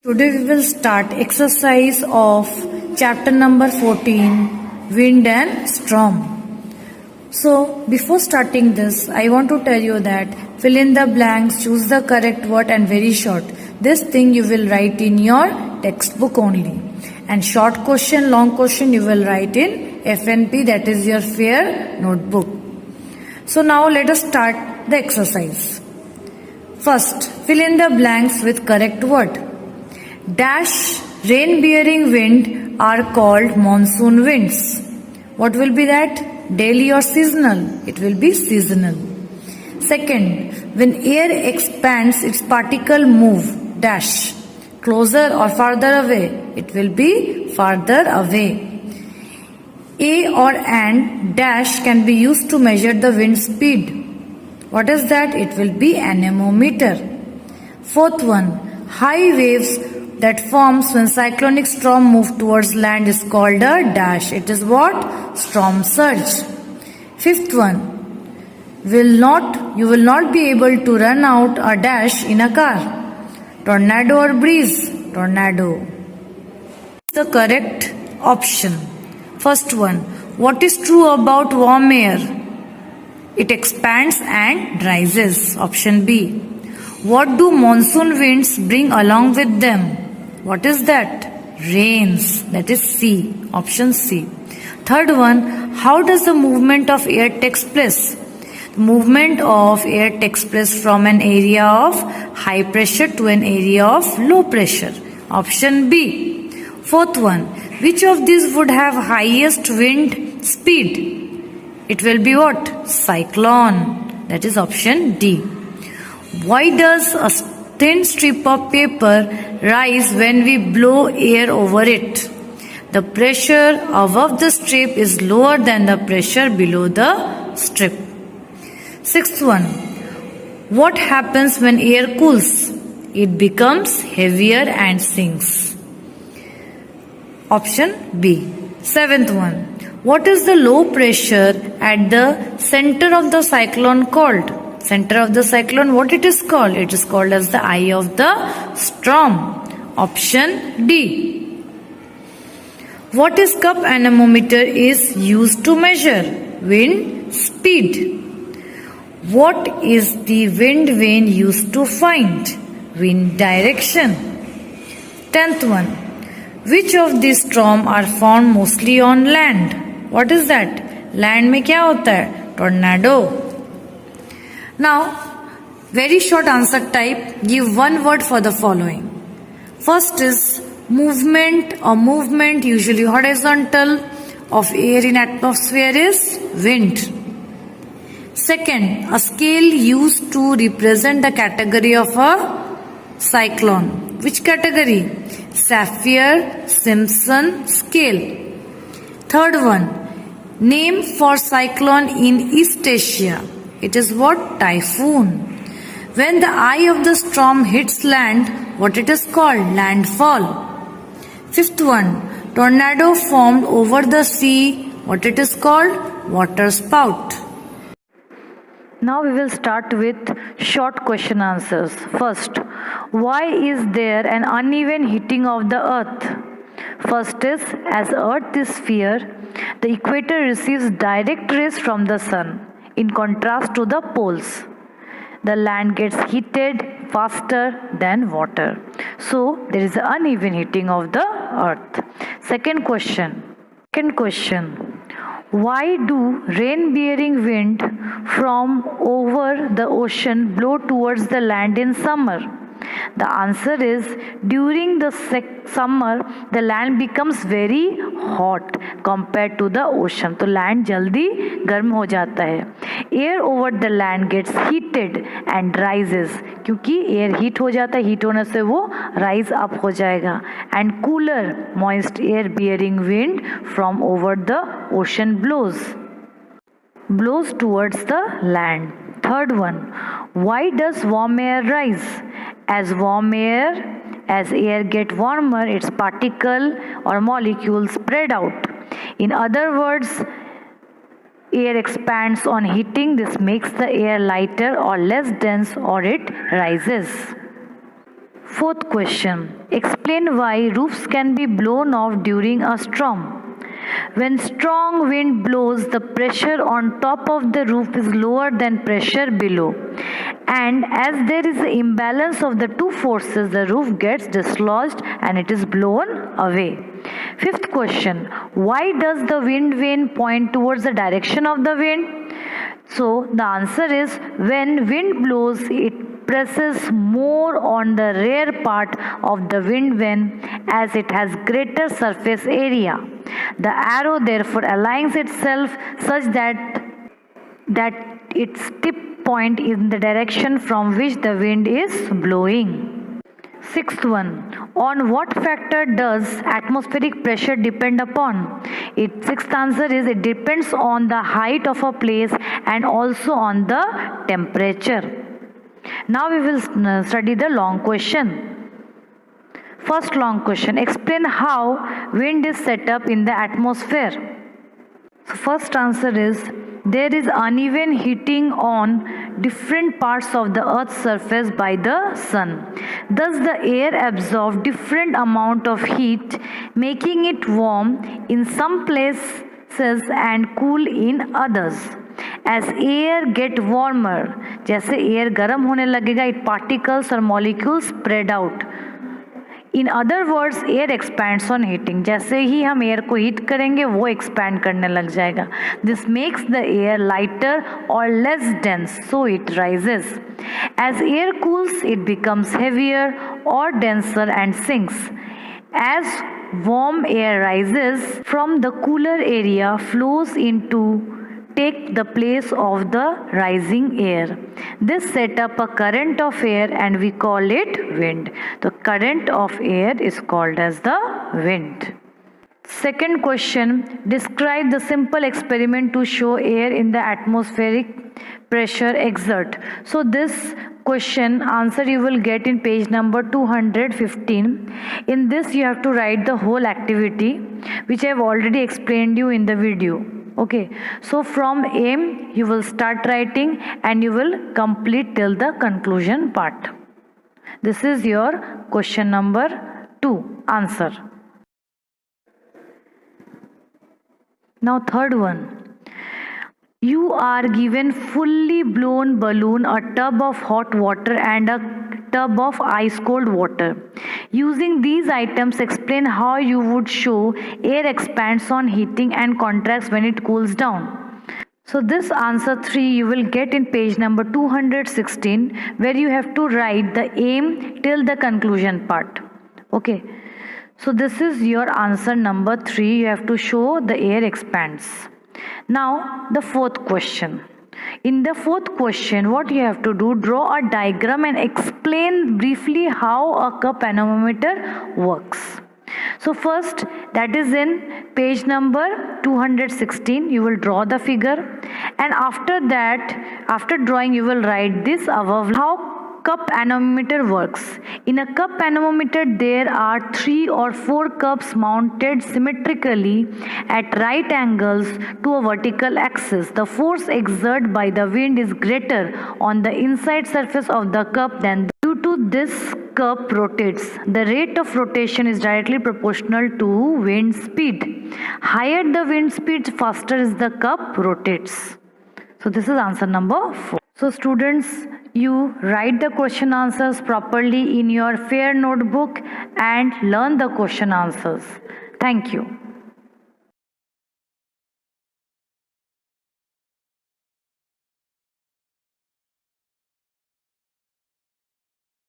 Today we will start exercise of chapter number 14, Wind and Storm. So before starting this, I want to tell you that fill in the blanks, choose the correct word and very short. This thing you will write in your textbook only. And short question, long question you will write in FNP, that is your fair notebook. So now let us start the exercise. First, fill in the blanks with correct word. Dash rain-bearing wind are called monsoon winds. What will be that? Daily or seasonal? It will be seasonal. Second, when air expands, its particle move. Dash. Closer or farther away? It will be farther away. A or and dash can be used to measure the wind speed. What is that? It will be anemometer. Fourth one, high waves that forms when cyclonic storm move towards land is called a dash. It is what? Storm surge. Fifth one, you will not be able to run out a dash in a car. Tornado or breeze? Tornado. The correct option. First one, what is true about warm air? It expands and rises. Option B. What do monsoon winds bring along with them? What is that? Rains. That is C. Option C. Third one, how does the movement of air takes place? The movement of air takes place from an area of high pressure to an area of low pressure. Option B. Fourth one, which of these would have highest wind speed? It will be what? Cyclone. That is option D. Why does a thin strip of paper rise when we blow air over it? The pressure above the strip is lower than the pressure below the strip. Sixth one, what happens when air cools? It becomes heavier and sinks. Option B. Seventh one, what is the low pressure at the center of the cyclone called? Center of the cyclone, what it is called? It is called as the eye of the storm. Option D. What is cup anemometer is used to measure? Wind speed. What is the wind vane used to find? Wind direction. 10th one, which of these storms are found mostly on land? What is that? Land में क्या होता है? Tornado. Now, very short answer type, give one word for the following. First is movement or movement, usually horizontal, of air in atmosphere is wind. Second, a scale used to represent the category of a cyclone. Which category? Saffir-Simpson scale. Third one, name for cyclone in East Asia. It is what? Typhoon. When the eye of the storm hits land, what it is called? Landfall. Fifth one, tornado formed over the sea. What it is called? Water spout. Now we will start with short question answers. First, why is there an uneven heating of the earth? First is, as earth is sphere, the equator receives direct rays from the sun. In contrast to the poles, the land gets heated faster than water. So there is an uneven heating of the earth. Second question. Why do rain-bearing wind from over the ocean blow towards the land in summer? The answer is, during the summer the land becomes very hot compared to the ocean. तो land जल्दी गर्म हो जाता है. Air over the land gets heated and rises. क्योंकि air heat हो जाता है, heat होने से वो rise up हो जाएगा. And cooler moist air bearing wind from over the ocean blows towards the land. Third one, why does warm air rise? As air get warmer, its particle or molecules spread out. In other words, air expands on heating. This makes the air lighter or less dense, or it rises. Fourth question. Explain why roofs can be blown off during a storm. When strong wind blows, the pressure on top of the roof is lower than pressure below. And as there is an imbalance of the two forces, the roof gets dislodged and it is blown away. Fifth question. Why does the wind vane point towards the direction of the wind? So the answer is when wind blows, it presses more on the rear part of the wind vane as it has greater surface area. The arrow therefore aligns itself such that its tip point in the direction from which the wind is blowing. Sixth one. On what factor does atmospheric pressure depend upon? Its sixth answer is it depends on the height of a place and also on the temperature. Now we will study the long question. First long question. Explain how wind is set up in the atmosphere. So first answer is there is uneven heating on different parts of the earth's surface by the sun. Thus the air absorbs different amount of heat, making it warm in some places and cool in others. As air get warmer, जैसे air गर्म होने लगेगा, it particles or molecules spread out. In other words air expands on heating, जैसे ही हम air को heat करेंगे वो expand करने लग जाएगा. This makes the air lighter और less dense, so it rises. As air cools it becomes heavier और denser and sinks. As warm air rises from the cooler area flows into take the place of the rising air. This set up a current of air and we call it wind. The current of air is called as the wind. Second question, describe the simple experiment to show air in the atmospheric pressure exert. So this question answer you will get in page number 215. In this you have to write the whole activity which I have already explained you in the video. Okay, so from aim you will start writing and you will complete till the conclusion part. This is your question number 2 answer. Now third one. You are given fully blown balloon, a tub of hot water and a tub of ice cold water. Using these items, explain how you would show air expands on heating and contracts when it cools down. So this answer 3 you will get in page number 216 where you have to write the aim till the conclusion part. Okay. So this is your answer number 3. You have to show the air expands. Now the fourth question. In the fourth question, what you have to do, draw a diagram and explain briefly how a cup anemometer works. So first, that is in page number 216, you will draw the figure, and after that, after drawing you will write this above. How cup anemometer works. In a cup anemometer there are 3 or 4 cups mounted symmetrically at right angles to a vertical axis. The force exerted by the wind is greater on the inside surface of the cup than due to this cup rotates. The rate of rotation is directly proportional to wind speed. Higher the wind speed, faster is the cup rotates. So this is answer number 4. So students, you write the question answers properly in your fair notebook and learn the question answers. Thank you.